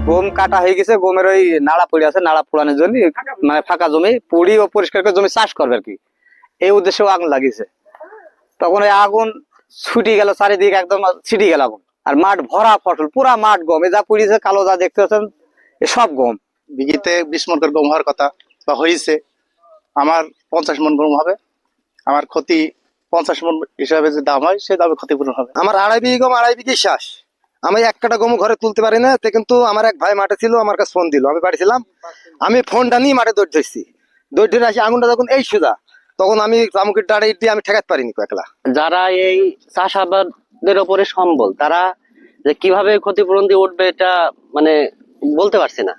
গম কাটা হয়ে গেছে, গমের ওই নাড়া পড়ে আছে, নাড়া পোড়ানোর জন্য মানে ফাঁকা জমি পুড়ি ও পরিষ্কার করে জমি চাষ করবে আর কি, এই উদ্দেশ্যে আগুন লাগিয়েছে। তখন ওই আগুন ছুটি গেল চারিদিকে, একদম ছিটি গেল আগুন, আর মাঠ ভরা ফসল, পুরা মাঠ গম, যা পুড়িয়েছে কালো যা দেখতে পাচ্ছেন সব গম। বিঘিতে 20 মণ করে গম হওয়ার কথা বা হয়েছে, আমার 50 মণ গম হবে। আমার ক্ষতি 50 মণ হিসাবে যে দাম হয় সে দামে ক্ষতিপূরণ হবে। আমার 2.5 বিঘি গম, 2.5 বিঘি শ্বাস। আমি এক কাটা গম ঘরে তুলতে পারি না, কিন্তু আমার এক ভাই মাঠে ছিল, আমার কাছে ফোন দিল, আমি বাড়ি ছিলাম, আমি ফোনটা নিয়ে মাঠে দৌড় ধরছি, দৌড় ধরে আসি আগুনটা যখন এই সোজা, তখন আমি জামুকির ডাড়ে দিয়ে আমি ঠেকাতে পারিনি একলা। যারা এই চাষাবাদের উপরে সম্বল, তারা যে কিভাবে ক্ষতিপূরণ দিয়ে উঠবে এটা মানে বলতে পারছি না।